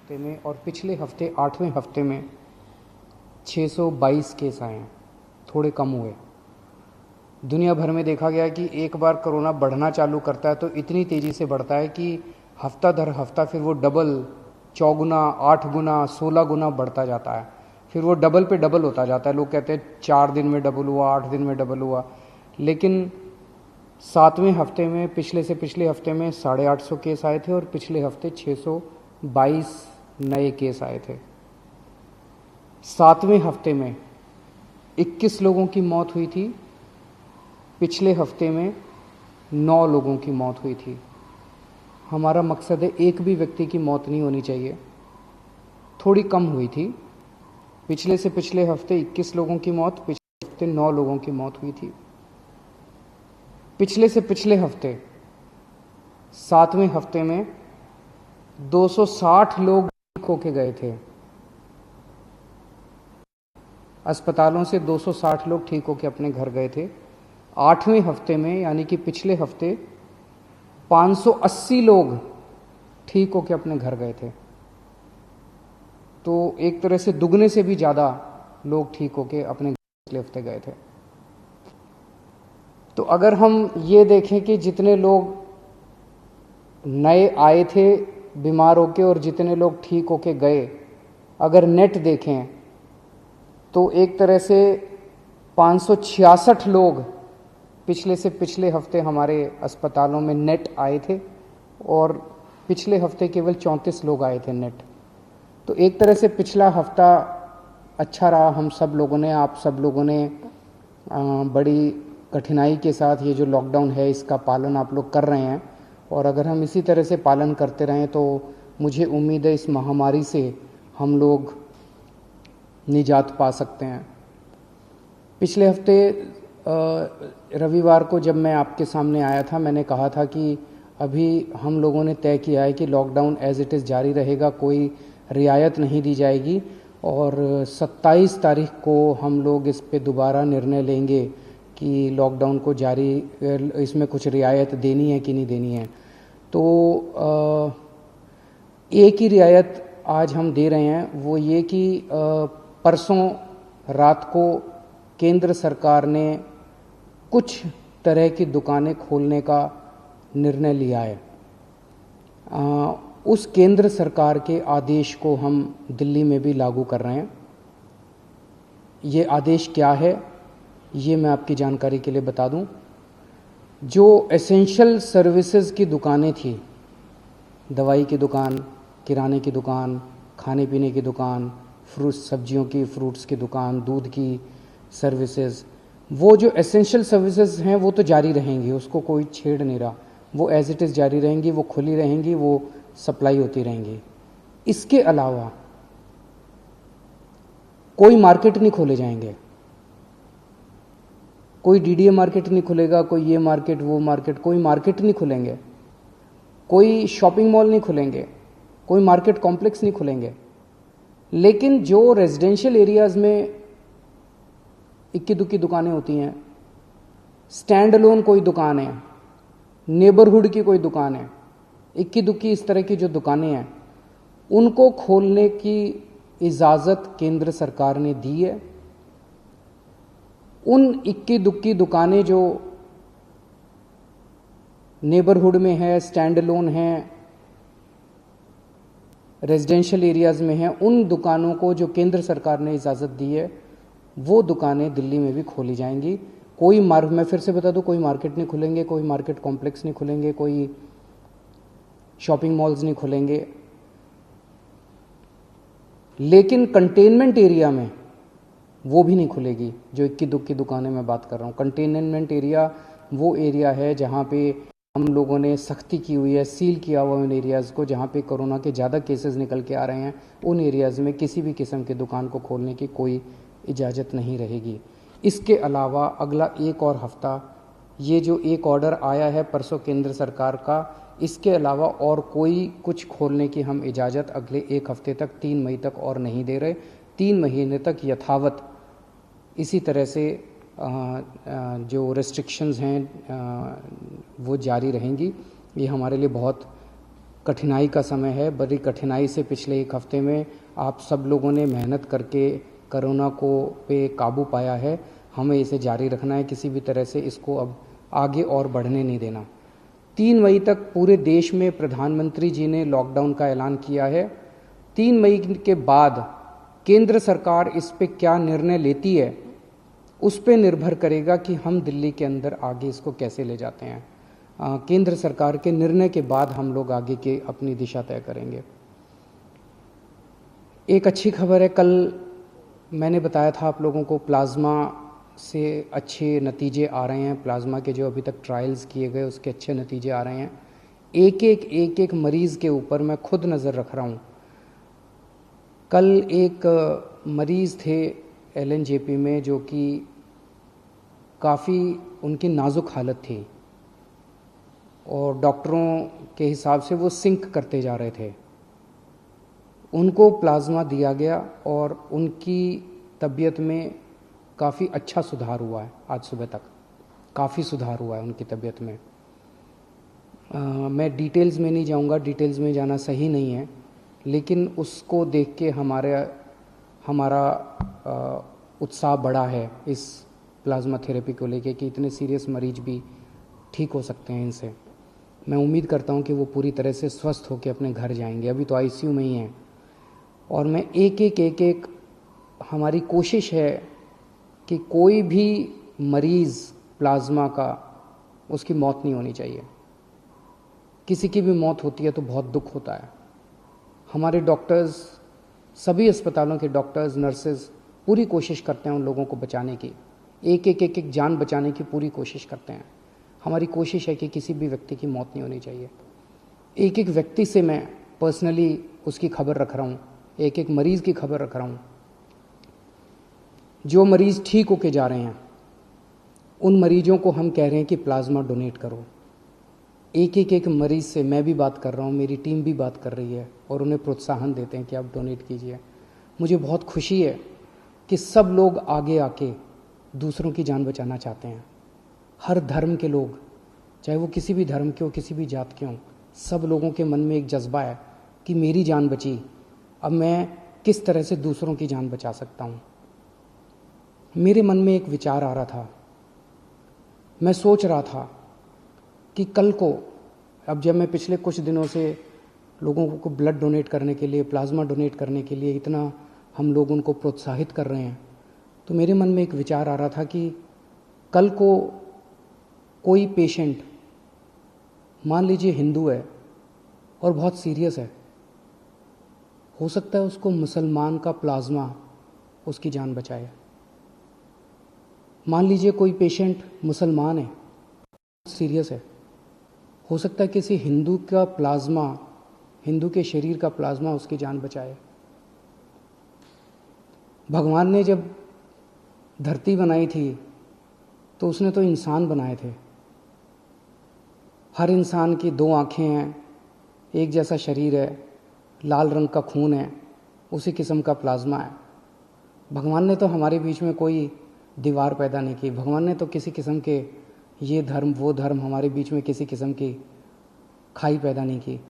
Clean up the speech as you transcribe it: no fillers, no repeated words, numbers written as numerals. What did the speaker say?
हफ्ते में और पिछले हफ्ते 8वें हफ्ते में 622 केस आए हैं, थोड़े कम हुए। दुनिया भर में देखा गया कि एक बार कोरोना बढ़ना चालू करता है तो इतनी तेज़ी से बढ़ता है कि हफ्ता दर हफ्ता फिर वो डबल, चौगुना, 8 गुना, 16 गुना बढ़ता जाता है। फिर वो डबल पे डबल होता जाता है। लोग कहते हैं 4 दिन में डबल हुआ, 8 दिन में डबल हुआ, लेकिन 7वें हफ्ते में पिछले से पिछले हफ्ते में 850 केस आए थे और पिछले हफ्ते 622 नए केस आए थे। 7वें हफ्ते में 21 लोगों की मौत हुई थी, पिछले हफ्ते में 9 लोगों की मौत हुई थी। हमारा मकसद है एक भी व्यक्ति की मौत नहीं होनी चाहिए। थोड़ी कम हुई थी, पिछले से पिछले हफ्ते 21 लोगों की मौत, पिछले हफ्ते 9 लोगों की मौत हुई थी। पिछले से पिछले हफ्ते 7वें हफ्ते में 260 लोग ठीक होके गए थे। अस्पतालों से 260 लोग ठीक होके अपने घर गए थे। 8वें हफ्ते में यानी कि पिछले हफ्ते 580 लोग ठीक होके अपने घर गए थे। तो एक तरह से दुगने से भी ज़्यादा लोग ठीक होके अपने पिछले हफ्ते गए थे। तो अगर हम ये देखें कि जितने लोग नए आए थे बीमार होके और जितने लोग ठीक होके गए, अगर नेट देखें तो एक तरह से 566 लोग पिछले से पिछले हफ्ते हमारे अस्पतालों में नेट आए थे और पिछले हफ्ते केवल 34 लोग आए थे नेट। तो एक तरह से पिछला हफ्ता अच्छा रहा। हम सब लोगों ने, आप सब लोगों ने बड़ी कठिनाई के साथ ये जो लॉकडाउन है इसका पालन आप लोग कर रहे हैं, और अगर हम इसी तरह से पालन करते रहें तो मुझे उम्मीद है इस महामारी से हम लोग निजात पा सकते हैं। पिछले हफ्ते रविवार को जब मैं आपके सामने आया था, मैंने कहा था कि अभी हम लोगों ने तय किया है कि लॉकडाउन एज इट इज़ जारी रहेगा, कोई रियायत नहीं दी जाएगी, और 27 तारीख को हम लोग इस पे दोबारा निर्णय लेंगे कि लॉकडाउन को जारी, इसमें कुछ रियायत देनी है कि नहीं देनी है। तो एक ही रियायत आज हम दे रहे हैं, वो ये कि परसों रात को केंद्र सरकार ने कुछ तरह की दुकानें खोलने का निर्णय लिया है। उस केंद्र सरकार के आदेश को हम दिल्ली में भी लागू कर रहे हैं। ये आदेश क्या है ये मैं आपकी जानकारी के लिए बता दूं। जो एसेंशियल सर्विसेज की दुकानें थी, दवाई की दुकान, किराने की दुकान, खाने पीने की दुकान, सब्जियों की, फ्रूट्स की दुकान, दूध की सर्विसेज, वो जो एसेंशियल सर्विसेज हैं वो तो जारी रहेंगी, उसको कोई छेड़ नहीं रहा, वो एज इट इज़ जारी रहेंगी, वो खुली रहेंगी, वो सप्लाई होती रहेंगी। इसके अलावा कोई मार्केट नहीं खोले जाएंगे, कोई डीडीए मार्केट नहीं खुलेगा, कोई ये मार्केट वो मार्केट, कोई मार्केट नहीं खुलेंगे, कोई शॉपिंग मॉल नहीं खुलेंगे, कोई मार्केट कॉम्प्लेक्स नहीं खुलेंगे। लेकिन जो रेजिडेंशियल एरियाज़ में इक्की दुक्की दुकानें होती हैं, स्टैंड अलोन कोई दुकान है, नेबरहुड की कोई दुकान है, इक्की दुक्की इस तरह की जो दुकानें हैं, उनको खोलने की इजाज़त केंद्र सरकार ने दी है। उन इक्की दुक्की दुकानें जो नेबरहुड में है, स्टैंड अलोन हैं, रेजिडेंशियल एरियाज़ में हैं, उन दुकानों को जो केंद्र सरकार ने इजाज़त दी है वो दुकानें दिल्ली में भी खोली जाएंगी। कोई मैं फिर से बता दूं, कोई मार्केट नहीं खुलेंगे, कोई मार्केट कॉम्प्लेक्स नहीं खुलेंगे, कोई शॉपिंग मॉल्स नहीं खुलेंगे। लेकिन कंटेनमेंट एरिया में वो भी नहीं खुलेगी जो इक्की दुक्की दुकानें मैं बात कर रहा हूँ। कंटेनमेंट एरिया वो एरिया है जहाँ पे हम लोगों ने सख्ती की हुई है, सील किया हुआ उन एरियाज़ को जहाँ पे कोरोना के ज़्यादा केसेस निकल के आ रहे हैं। उन एरियाज़ में किसी भी किस्म की दुकान को खोलने की कोई इजाज़त नहीं रहेगी। इसके अलावा अगला एक और हफ्ता, ये जो एक ऑर्डर आया है परसों केंद्र सरकार का, इसके अलावा और कोई कुछ खोलने की हम इजाज़त अगले एक हफ्ते तक, 3 मई तक और नहीं दे रहे। 3 महीने तक यथावत इसी तरह से जो रेस्ट्रिक्शंस हैं वो जारी रहेंगी। ये हमारे लिए बहुत कठिनाई का समय है। बड़ी कठिनाई से पिछले एक हफ्ते में आप सब लोगों ने मेहनत करके कोरोना को पे काबू पाया है। हमें इसे जारी रखना है, किसी भी तरह से इसको अब आगे और बढ़ने नहीं देना। 3 मई तक पूरे देश में प्रधानमंत्री जी ने लॉकडाउन का ऐलान किया है। 3 मई के बाद केंद्र सरकार इस पे क्या निर्णय लेती है, उस पे निर्भर करेगा कि हम दिल्ली के अंदर आगे इसको कैसे ले जाते हैं। केंद्र सरकार के निर्णय के बाद हम लोग आगे के अपनी दिशा तय करेंगे। एक अच्छी खबर है, कल मैंने बताया था आप लोगों को प्लाज्मा से अच्छे नतीजे आ रहे हैं। प्लाज्मा के जो अभी तक ट्रायल्स किए गए उसके अच्छे नतीजे आ रहे हैं। एक एक मरीज़ के ऊपर मैं खुद नज़र रख रहा हूँ। कल एक मरीज़ थे LNJP में जो कि काफ़ी उनकी नाजुक हालत थी और डॉक्टरों के हिसाब से वो सिंक करते जा रहे थे। उनको प्लाज्मा दिया गया और उनकी तबीयत में काफ़ी अच्छा सुधार हुआ है। आज सुबह तक काफ़ी सुधार हुआ है उनकी तबीयत में। मैं डिटेल्स में नहीं जाऊंगा, डिटेल्स में जाना सही नहीं है, लेकिन उसको देख के हमारा उत्साह बढ़ा है इस प्लाज्मा थेरेपी को लेके कि इतने सीरियस मरीज भी ठीक हो सकते हैं इनसे। मैं उम्मीद करता हूं कि वो पूरी तरह से स्वस्थ होकर अपने घर जाएंगे। अभी तो ICU में ही हैं और मैं एक हमारी कोशिश है कि कोई भी मरीज़ प्लाज्मा का उसकी मौत नहीं होनी चाहिए। किसी की भी मौत होती है तो बहुत दुख होता है। हमारे डॉक्टर्स, सभी अस्पतालों के डॉक्टर्स, नर्सेज पूरी कोशिश करते हैं उन लोगों को बचाने की। एक जान बचाने की पूरी कोशिश करते हैं। हमारी कोशिश है कि किसी भी व्यक्ति की मौत नहीं होनी चाहिए। एक व्यक्ति से मैं पर्सनली उसकी खबर रख रहा हूँ, एक मरीज़ की खबर रख रहा हूँ। जो मरीज़ ठीक होके जा रहे हैं उन मरीजों को हम कह रहे हैं कि प्लाज्मा डोनेट करो। एक मरीज़ से मैं भी बात कर रहा हूँ, मेरी टीम भी बात कर रही है और उन्हें प्रोत्साहन देते हैं कि आप डोनेट कीजिए। मुझे बहुत खुशी है कि सब लोग आगे आके दूसरों की जान बचाना चाहते हैं। हर धर्म के लोग, चाहे वो किसी भी धर्म के हो, किसी भी जात के हों, सब लोगों के मन में एक जज्बा है कि मेरी जान बची, अब मैं किस तरह से दूसरों की जान बचा सकता हूँ। मेरे मन में एक विचार आ रहा था, मैं सोच रहा था कि कल को, अब जब मैं पिछले कुछ दिनों से लोगों को ब्लड डोनेट करने के लिए, प्लाज्मा डोनेट करने के लिए इतना हम लोग उनको प्रोत्साहित कर रहे हैं, तो मेरे मन में एक विचार आ रहा था कि कल को कोई पेशेंट, मान लीजिए हिंदू है और बहुत सीरियस है, हो सकता है उसको मुसलमान का प्लाज्मा उसकी जान बचाए। मान लीजिए कोई पेशेंट मुसलमान है, सीरियस है, हो सकता है किसी हिंदू का प्लाज्मा, हिंदू के शरीर का प्लाज्मा उसकी जान बचाए। भगवान ने जब धरती बनाई थी तो उसने तो इंसान बनाए थे। हर इंसान की 2 आँखें हैं, एक जैसा शरीर है, लाल रंग का खून है, उसी किस्म का प्लाज्मा है। भगवान ने तो हमारे बीच में कोई दीवार पैदा नहीं की। भगवान ने तो किसी किस्म के ये धर्म वो धर्म हमारे बीच में किसी किस्म की खाई पैदा नहीं की।